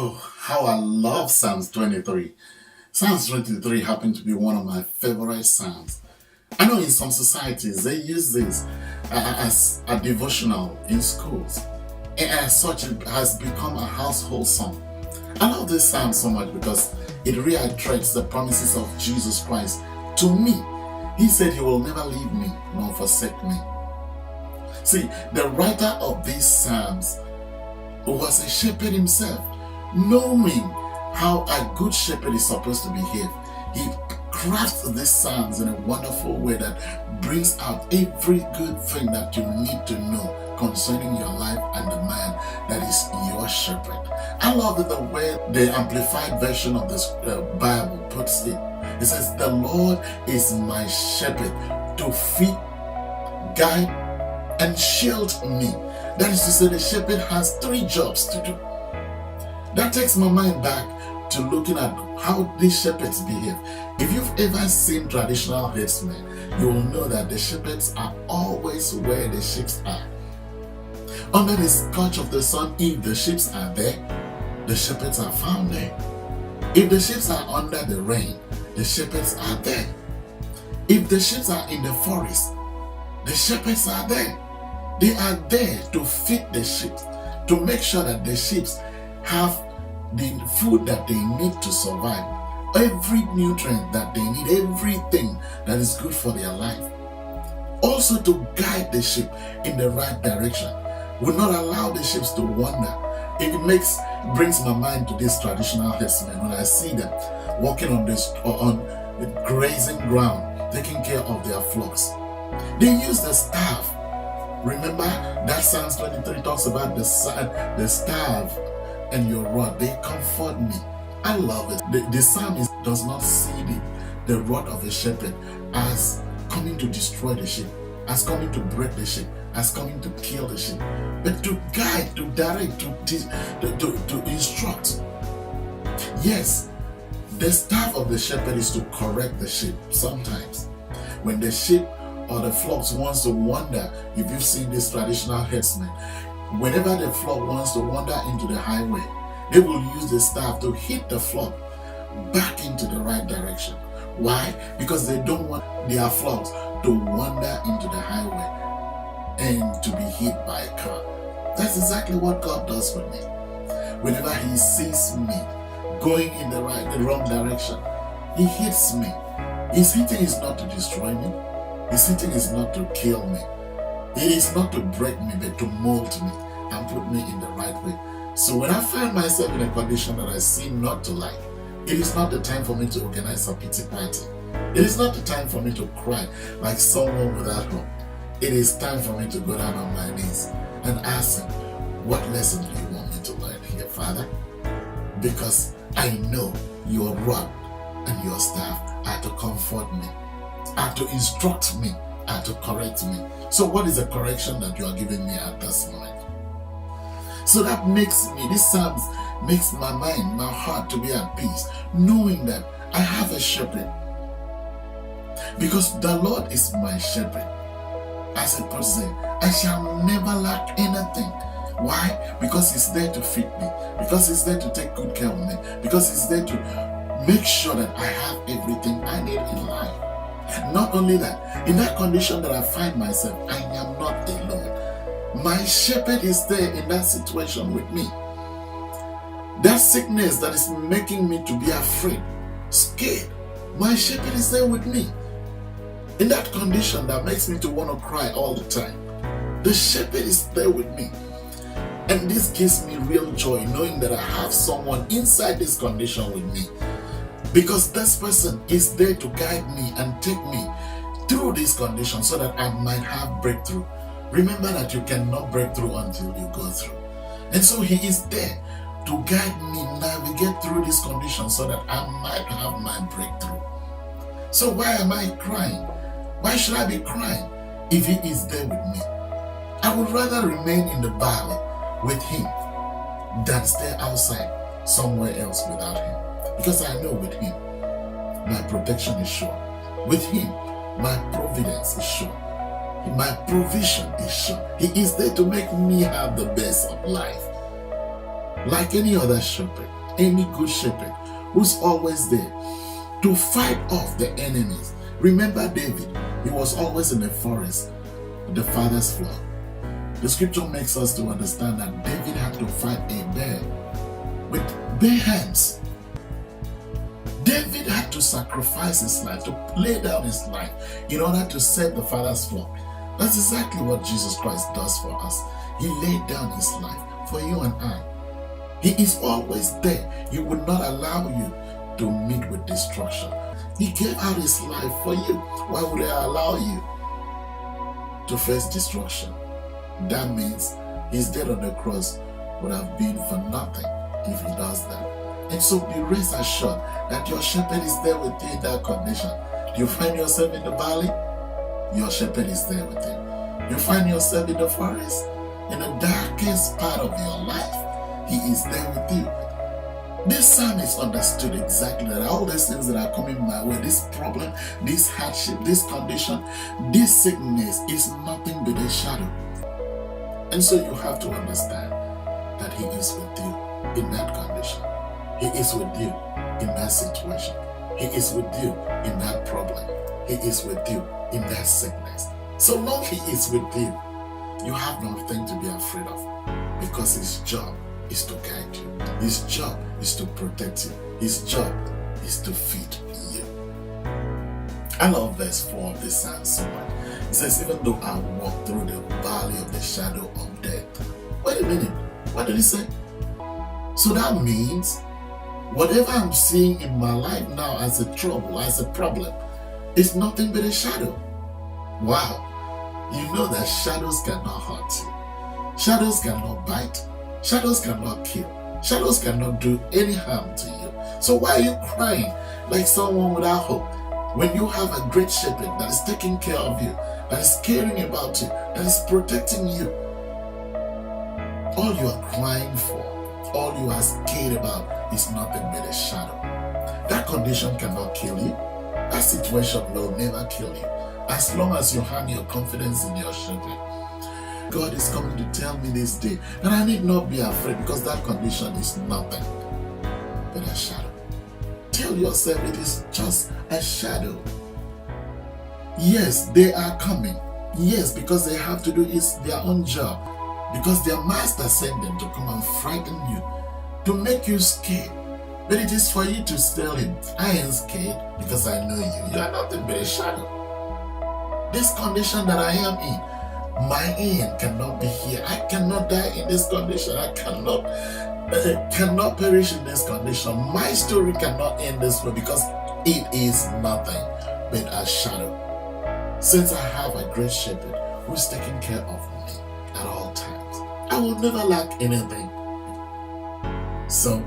Oh, how I love Psalms 23. Psalms 23 happened to be one of my favorite psalms. I know in some societies they use this as a devotional in schools. And as such, it has become a household song. I love this psalm so much because it reiterates the promises of Jesus Christ to me. He said he will never leave me nor forsake me. See, the writer of these psalms was a shepherd himself, knowing how a good shepherd is supposed to behave. He crafts these psalms in a wonderful way that brings out every good thing that you need to know concerning your life and the man that is your shepherd. I love the way the amplified version of this Bible puts it. It says, "The Lord is my shepherd to feed, guide, and shield me." That is to say, the shepherd has three jobs to do. That takes my mind back to looking at how these shepherds behave. If you've ever seen traditional herdsmen, you will know that the shepherds are always where the sheep are. Under the scorch of the sun, if the sheep are there, the shepherds are found there. If the sheep are under the rain, the shepherds are there. If the sheep are in the forest, the shepherds are there. They are there to feed the sheep, to make sure that the sheep have the food that they need to survive, every nutrient that they need, everything that is good for their life. Also to guide the sheep in the right direction, will not allow the sheep to wander. It brings my mind to these traditional herdsmen when I see them walking on grazing ground, taking care of their flocks. They use the staff. Remember that Psalms 23 talks about the staff and your rod. They comfort me. I love it. The psalmist does not see the rod of a shepherd as coming to destroy the sheep, as coming to break the sheep, as coming to kill the sheep, but to guide, to direct, to instruct. Yes, the staff of the shepherd is to correct the sheep sometimes. When the sheep or the flocks wants to wander, if you've seen this traditional herdsmen, whenever the flock wants to wander into the highway, they will use the staff to hit the flock back into the right direction. Why? Because they don't want their flocks to wander into the highway and to be hit by a car. That's exactly what God does with me. Whenever He sees me going in the wrong direction, He hits me. His hitting is not to destroy me. His hitting is not to kill me. It is not to break me, but to mold me and put me in the right way. So when I find myself in a condition that I seem not to like, it is not the time for me to organize a pity party. It is not the time for me to cry like someone without hope. It is time for me to go down on my knees and ask Him, what lesson do you want me to learn here, Father? Because I know your rod and your staff are to comfort me, are to instruct me, are to correct me. So what is the correction that you are giving me at this moment? So that makes me, this Psalms makes my mind, my heart to be at peace, knowing that I have a shepherd. Because the Lord is my shepherd. As it puts it, I shall never lack anything. Why? Because He's there to feed me. Because He's there to take good care of me. Because He's there to make sure that I have everything I need in life. Not only that, in that condition that I find myself, I am not alone. My shepherd is there in that situation with me. That sickness that is making me to be afraid, scared, my shepherd is there with me. In that condition that makes me to want to cry all the time, the shepherd is there with me. And this gives me real joy, knowing that I have someone inside this condition with me. Because this person is there to guide me and take me through this condition so that I might have breakthrough. Remember that you cannot break through until you go through. And so He is there to guide me, navigate through this condition so that I might have my breakthrough. So why am I crying? Why should I be crying if He is there with me? I would rather remain in the valley with Him than stay outside somewhere else without Him. Because I know with Him, my protection is sure. With Him, my providence is sure. My provision is sure. He is there to make me have the best of life. like any other shepherd, any good shepherd who's always there to fight off the enemies. Remember David, he was always in the forest, the father's flock. The scripture makes us to understand that David had to fight a bear with bare hands. David had to sacrifice his life, to lay down his life in order to save the father's flock. That's exactly what Jesus Christ does for us. He laid down his life for you and I. He is always there. He would not allow you to meet with destruction. He gave out his life for you. Why would I allow you to face destruction? That means his death on the cross would have been for nothing if he does that. And so be rest assured that your shepherd is there with you in that condition. Do you find yourself in the valley? Your shepherd is there with you. You find yourself in the forest, in the darkest part of your life, he is there with you. This psalmist understood exactly that all these things that are coming my way, this problem, this hardship, this condition, this sickness is nothing but a shadow. And so you have to understand that he is with you in that condition. He is with you in that situation. He is with you in that problem. He is with you in that sickness. So long he is with you, you have nothing to be afraid of, because his job is to guide you. His job is to protect you. His job is to feed you. I love verse 4 of this psalm so much. It says, even though I walk through the valley of the shadow of death. Wait a minute. What did he say? So that means whatever I'm seeing in my life now as a trouble, as a problem, is nothing but a shadow. Wow. You know that shadows cannot hurt you. Shadows cannot bite. Shadows cannot kill. Shadows cannot do any harm to you. So why are you crying like someone without hope when you have a great shepherd that is taking care of you, that is caring about you, that is protecting you? All you are crying for, all you are scared about is nothing but a shadow. That condition cannot kill you. That situation will never kill you. As long as you have your confidence in your shepherd. God is coming to tell me this day that I need not be afraid, because that condition is nothing but a shadow. Tell yourself it is just a shadow. Yes, they are coming. Yes, because they have to do their own job. Because their master sent them to come and frighten you, to make you scared. But it is for you to tell him, I ain't scared because I know you. You are nothing but a shadow. This condition that I am in, my end cannot be here. I cannot die in this condition. I cannot perish in this condition. My story cannot end this way, because it is nothing but a shadow. Since I have a great shepherd who's taking care of me at all times, I will never lack anything. So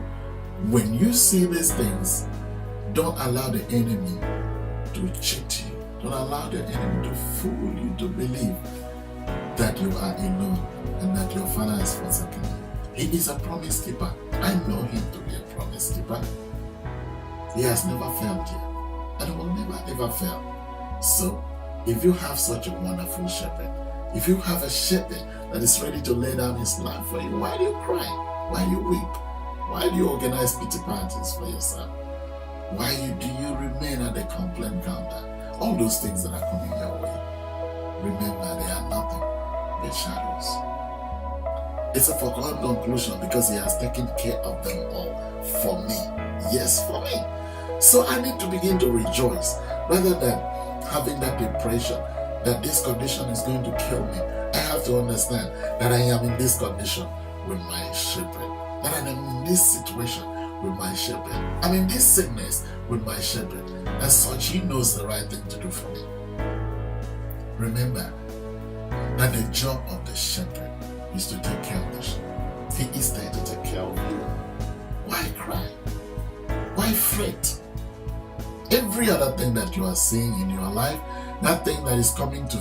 when you see these things, don't allow the enemy to cheat you. Don't allow the enemy to fool you to believe that you are alone and that your Father has forsaken you. He is a promise keeper. I know him to be a promise keeper. He has never failed you, and will never ever fail. So if you have such a wonderful shepherd, if you have a shepherd that is ready to lay down his life for you, why do you cry? Why do you weep? Why do you organize pity parties for yourself? Why do you remain at the complaint counter? All those things that are coming your way, remember, they are nothing but shadows. It's a foregone conclusion, because he has taken care of them all for me. Yes, for me. So I need to begin to rejoice, rather than having that depression that this condition is going to kill me. I have to understand that I am in this condition with my shepherd, that I am in this situation with my shepherd. I'm in this sickness with my shepherd. As such, he knows the right thing to do for me. Remember that the job of the shepherd is to take care of the sheep. He is there to take care of you. Why cry? Why fret? Every other thing that you are seeing in your life, that thing that is coming to,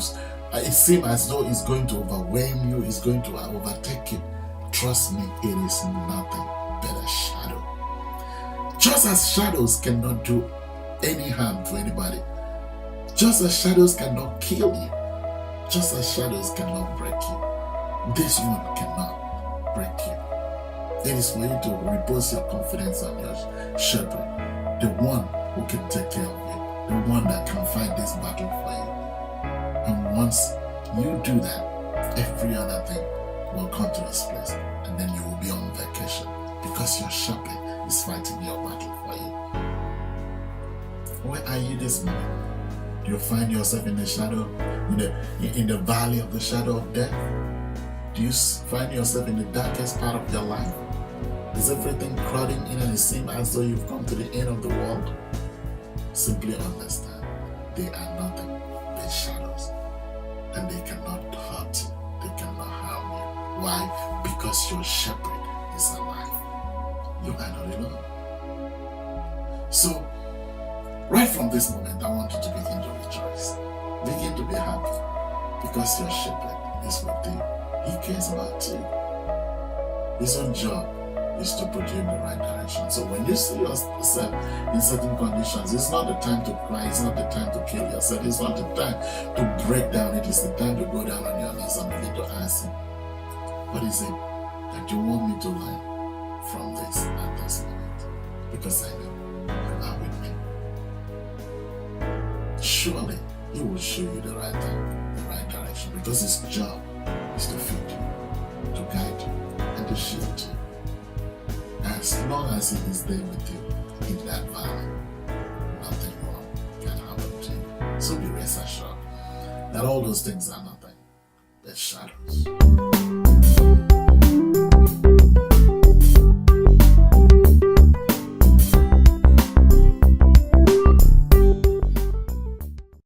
it seems as though it's going to overwhelm you, it's going to overtake you. Trust me, it is nothing but a shadow. Just as shadows cannot do any harm to anybody, just as shadows cannot kill you, just as shadows cannot break you, this one cannot break you. It is for you to repose your confidence on your shepherd, the one who can take care of you, the one that can fight this battle for you. And once you do that, every other thing will come to its place, and then you will be on vacation because your shepherd is fighting your battle for you. Where are you this morning? Do you find yourself in the shadow, in the valley of the shadow of death? Do you find yourself in the darkest part of your life? Is everything crowding in and it seems as though you've come to the end of the world? Simply understand, they are nothing but shadows, and they cannot hurt you, they cannot harm you. Why? Because your shepherd is alive. You are not alone. So, right from this moment, I want you to begin to rejoice. Begin to be happy, because your shepherd is with you. He cares about you. His own job is to put you in the right direction. So when you see yourself in certain conditions, it's not the time to cry, it's not the time to kill yourself, it's not the time to break down, it is the time to go down on your knees and begin to ask him, what is it that you want me to learn from this at this moment? Because I know you are with me. Surely he will show you the right thing, the right direction, because his job is to feed you, to guide you, and to shield you. As long as he is there with you in that valley, nothing wrong can happen to you. So be rest assured that all those things are not